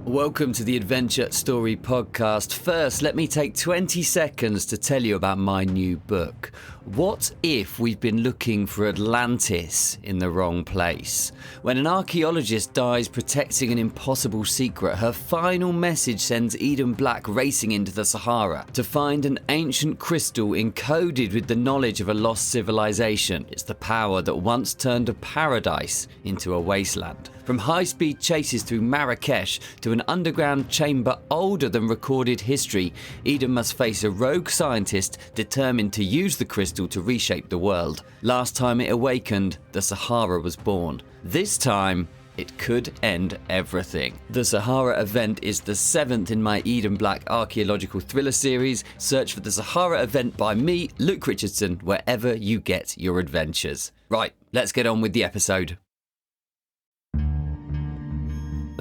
Welcome to the Adventure Story Podcast. First, let me take 20 seconds to tell you about my new book. What if we've been looking for Atlantis in the wrong place? When an archaeologist dies protecting an impossible secret, her final message sends Eden Black racing into the Sahara to find an ancient crystal encoded with the knowledge of a lost civilization. It's the power that once turned a paradise into a wasteland. From high-speed chases through Marrakesh to an underground chamber older than recorded history, Eden must face a rogue scientist determined to use the crystal to reshape the world. Last time it awakened, the Sahara was born. This time, it could end everything. The Sahara Event is the 7th in my Eden Black archaeological thriller series. Search for the Sahara Event by me, Luke Richardson, wherever you get your adventures. Right, let's get on with the episode.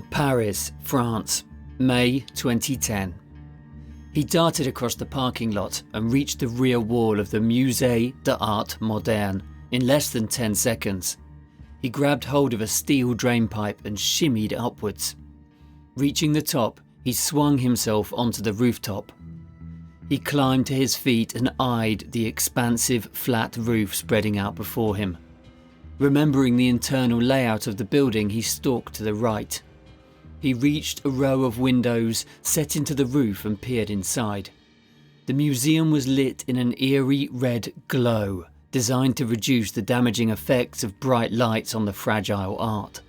Paris, France, May 2010. He darted across the parking lot and reached the rear wall of the Musée d'Art Moderne in less than 10 seconds. He grabbed hold of a steel drain pipe and shimmied upwards. Reaching the top, he swung himself onto the rooftop. He climbed to his feet and eyed the expansive, flat roof spreading out before him. Remembering the internal layout of the building, he stalked to the right. He reached a row of windows set into the roof and peered inside. The museum was lit in an eerie red glow, designed to reduce the damaging effects of bright lights on the fragile art.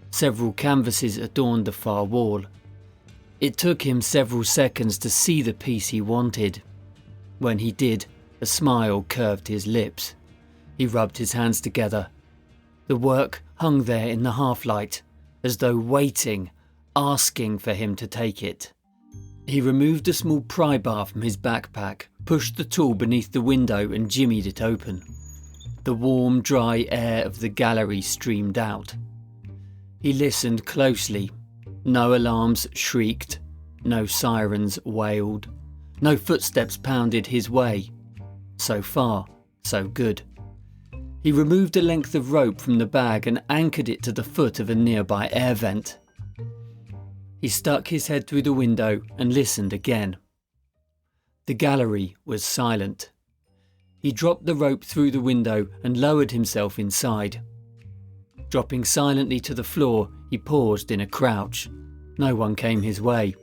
Several canvases adorned the far wall. It took him several seconds to see the piece he wanted. When he did, a smile curved his lips. He rubbed his hands together. The work hung there in the half-light, as though waiting, asking for him to take it. He removed a small pry bar from his backpack, pushed the tool beneath the window and jimmied it open. The warm, dry air of the gallery streamed out. He listened closely. No alarms shrieked, no sirens wailed, no footsteps pounded his way. So far, so good. He removed a length of rope from the bag and anchored it to the foot of a nearby air vent. He stuck his head through the window and listened again. The gallery was silent. He dropped the rope through the window and lowered himself inside. Dropping silently to the floor, he paused in a crouch. No one came his way.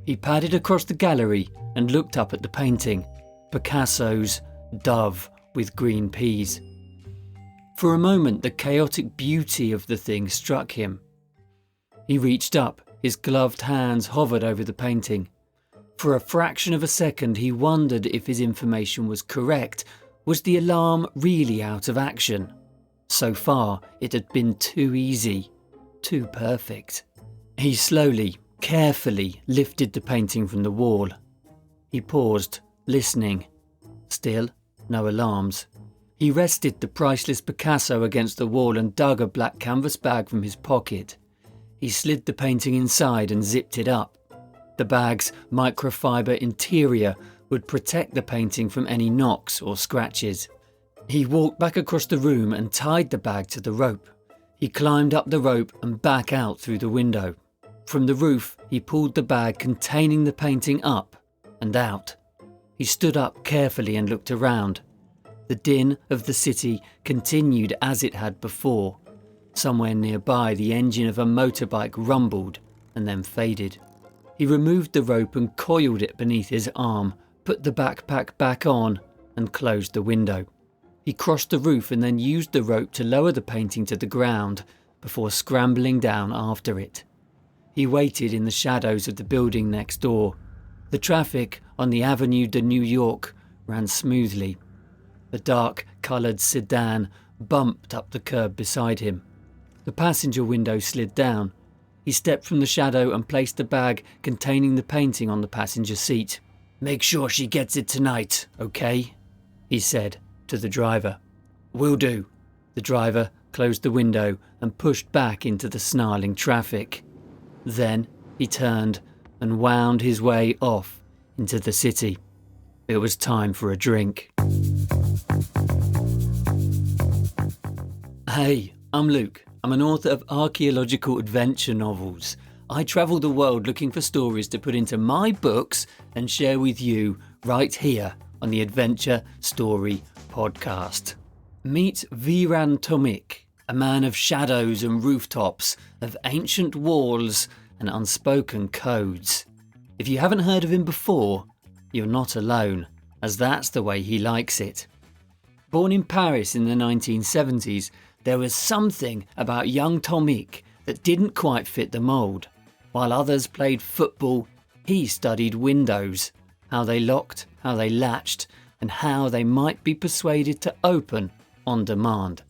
He padded across the gallery and looked up at the painting, Picasso's Dove with green peas. For a moment, the chaotic beauty of the thing struck him. He reached up, his gloved hands hovered over the painting. For a fraction of a second, he wondered if his information was correct. Was the alarm really out of action? So far, it had been too easy, too perfect. He slowly, carefully lifted the painting from the wall. He paused, listening. Still, no alarms. He rested the priceless Picasso against the wall and dug a black canvas bag from his pocket. He slid the painting inside and zipped it up. The bag's microfiber interior would protect the painting from any knocks or scratches. He walked back across the room and tied the bag to the rope. He climbed up the rope and back out through the window. From the roof, he pulled the bag containing the painting up and out. He stood up carefully and looked around. The din of the city continued as it had before. Somewhere nearby, the engine of a motorbike rumbled and then faded. He removed the rope and coiled it beneath his arm, put the backpack back on and closed the window. He crossed the roof and then used the rope to lower the painting to the ground before scrambling down after it. He waited in the shadows of the building next door. The traffic on the Avenue de New York ran smoothly. The dark-coloured sedan bumped up the curb beside him. The passenger window slid down. He stepped from the shadow and placed the bag containing the painting on the passenger seat. "Make sure she gets it tonight, okay?" he said to the driver. "Will do." The driver closed the window and pushed back into the snarling traffic. Then he turned and wound his way off into the city. It was time for a drink. Hey, I'm Luke. I'm an author of archaeological adventure novels. I travel the world looking for stories to put into my books and share with you right here on the Adventure Story Podcast. Meet Vjéran Tomic, a man of shadows and rooftops, of ancient walls and unspoken codes. If you haven't heard of him before, you're not alone, as that's the way he likes it. Born in Paris in the 1970s, there was something about young Tomic that didn't quite fit the mould. While others played football, he studied windows, how they locked, how they latched, and how they might be persuaded to open on demand.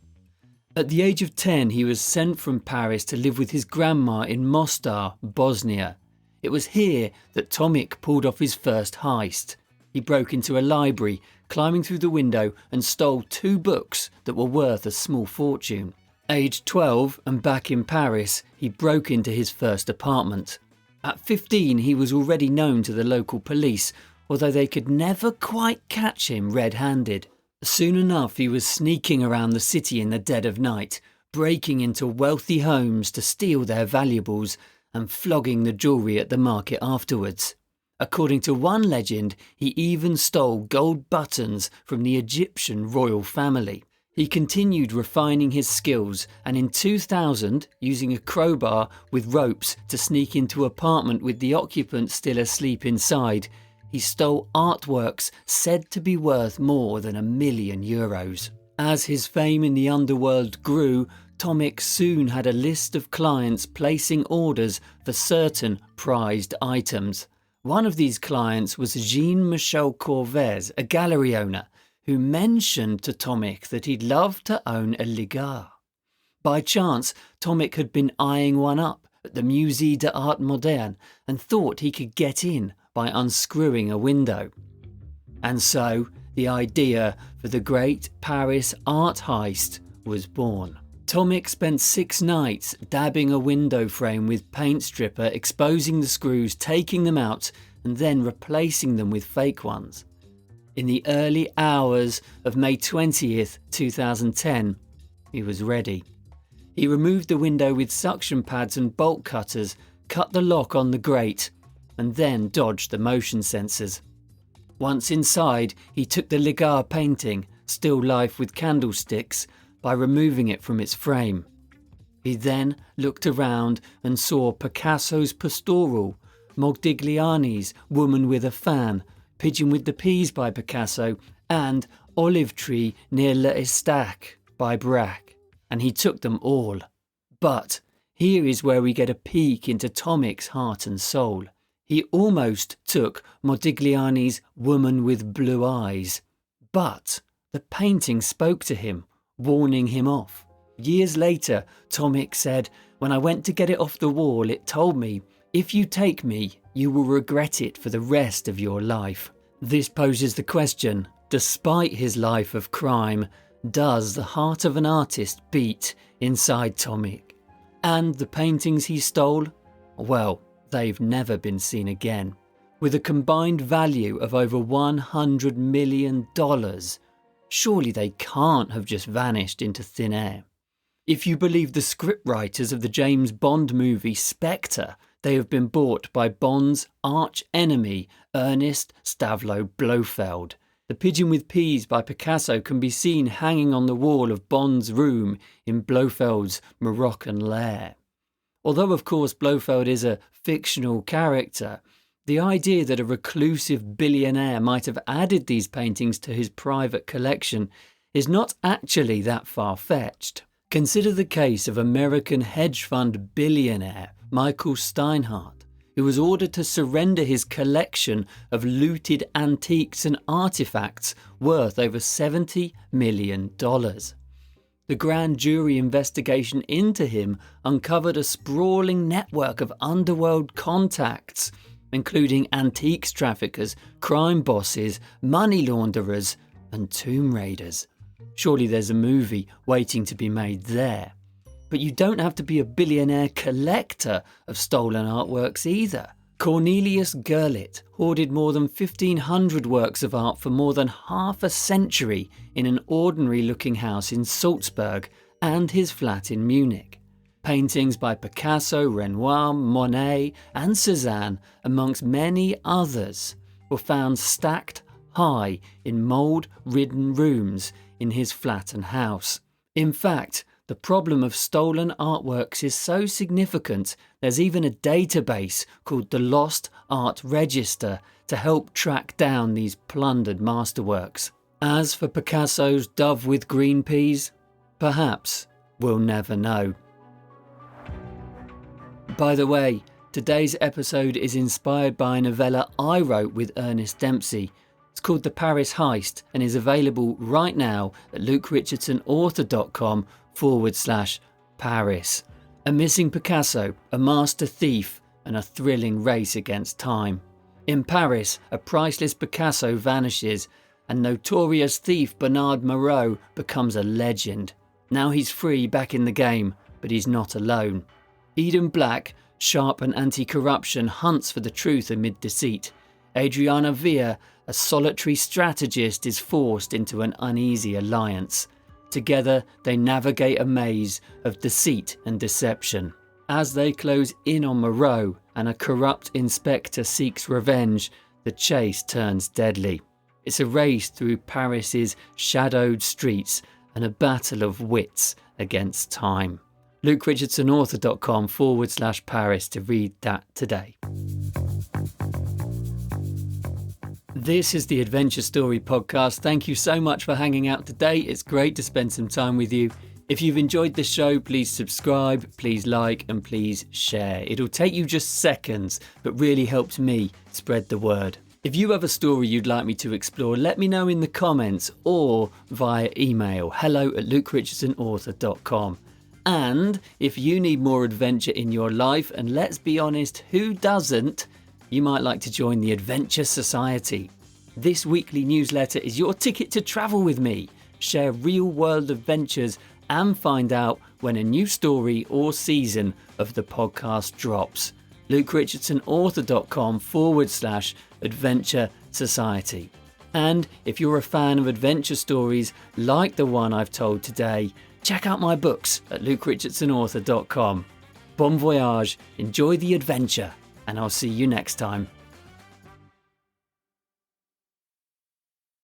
At the age of 10, he was sent from Paris to live with his grandma in Mostar, Bosnia. It was here that Tomic pulled off his first heist. He broke into a library, climbing through the window, and stole 2 books that were worth a small fortune. Aged 12 and back in Paris, he broke into his first apartment. At 15, he was already known to the local police, although they could never quite catch him red-handed. Soon enough, he was sneaking around the city in the dead of night, breaking into wealthy homes to steal their valuables and flogging the jewellery at the market afterwards. According to one legend, he even stole gold buttons from the Egyptian royal family. He continued refining his skills, and in 2000, using a crowbar with ropes to sneak into an apartment with the occupants still asleep inside, he stole artworks said to be worth more than €1 million. As his fame in the underworld grew, Tomic soon had a list of clients placing orders for certain prized items. One of these clients was Jean-Michel Corvez, a gallery owner, who mentioned to Tomic that he'd love to own a Ligar. By chance, Tomic had been eyeing one up at the Musée Moderne and thought he could get in by unscrewing a window. And so, the idea for the great Paris art heist was born. Tomic spent 6 nights dabbing a window frame with paint stripper, exposing the screws, taking them out, and then replacing them with fake ones. In the early hours of May 20th, 2010, he was ready. He removed the window with suction pads and bolt cutters, cut the lock on the grate, and then dodged the motion sensors. Once inside, he took the Ligar painting, still life with candlesticks, by removing it from its frame. He then looked around and saw Picasso's Pastoral, Modigliani's Woman with a Fan, Pigeon with the Peas by Picasso, and Olive Tree near l'Estaque by Braque, and he took them all. But here is where we get a peek into Tomic's heart and soul. He almost took Modigliani's Woman with Blue Eyes, but the painting spoke to him, warning him off. Years later, Tomic said, "When I went to get it off the wall, it told me, if you take me, you will regret it for the rest of your life." This poses the question, despite his life of crime, does the heart of an artist beat inside Tomic? And the paintings he stole? Well, they've never been seen again. With a combined value of over $100 million, surely they can't have just vanished into thin air. If you believe the scriptwriters of the James Bond movie Spectre, they have been bought by Bond's arch-enemy, Ernest Stavro Blofeld. The Pigeon with Peas by Picasso can be seen hanging on the wall of Bond's room in Blofeld's Moroccan lair. Although, of course, Blofeld is a fictional character, the idea that a reclusive billionaire might have added these paintings to his private collection is not actually that far-fetched. Consider the case of American hedge fund billionaire Michael Steinhardt, who was ordered to surrender his collection of looted antiques and artifacts worth over $70 million. The grand jury investigation into him uncovered a sprawling network of underworld contacts, including antiques traffickers, crime bosses, money launderers, and tomb raiders. Surely there's a movie waiting to be made there. But you don't have to be a billionaire collector of stolen artworks either. Cornelius Gurlitt hoarded more than 1,500 works of art for more than half a century in an ordinary-looking house in Salzburg and his flat in Munich. Paintings by Picasso, Renoir, Monet and Cézanne, amongst many others, were found stacked high in mould-ridden rooms in his flat and house. In fact, the problem of stolen artworks is so significant, there's even a database called the Lost Art Register to help track down these plundered masterworks. As for Picasso's dove with green peas, perhaps we'll never know. By the way, today's episode is inspired by a novella I wrote with Ernest Dempsey. It's called The Paris Heist and is available right now at lukerichardsonauthor.com/Paris. A missing Picasso, a master thief, and a thrilling race against time. In Paris, a priceless Picasso vanishes, and notorious thief Bernard Moreau becomes a legend. Now he's free, back in the game, but he's not alone. Eden Black, sharp and anti-corruption, hunts for the truth amid deceit. Adriana Vere, a solitary strategist, is forced into an uneasy alliance. Together, they navigate a maze of deceit and deception. As they close in on Moreau and a corrupt inspector seeks revenge, the chase turns deadly. It's a race through Paris's shadowed streets and a battle of wits against time. lukerichardsonauthor.com/Paris to read that today. This is the Adventure Story Podcast. Thank you so much for hanging out today. It's great to spend some time with you. If you've enjoyed the show, please subscribe, please like, and please share. It'll take you just seconds, but really helps me spread the word. If you have a story you'd like me to explore, let me know in the comments or via email, hello@lukerichardsonauthor.com. And if you need more adventure in your life, and let's be honest, who doesn't, you might like to join the Adventure Society. This weekly newsletter is your ticket to travel with me, share real-world adventures, and find out when a new story or season of the podcast drops. lukerichardsonauthor.com/Adventure Society. And if you're a fan of adventure stories like the one I've told today, check out my books at lukerichardsonauthor.com. Bon voyage, enjoy the adventure, and I'll see you next time.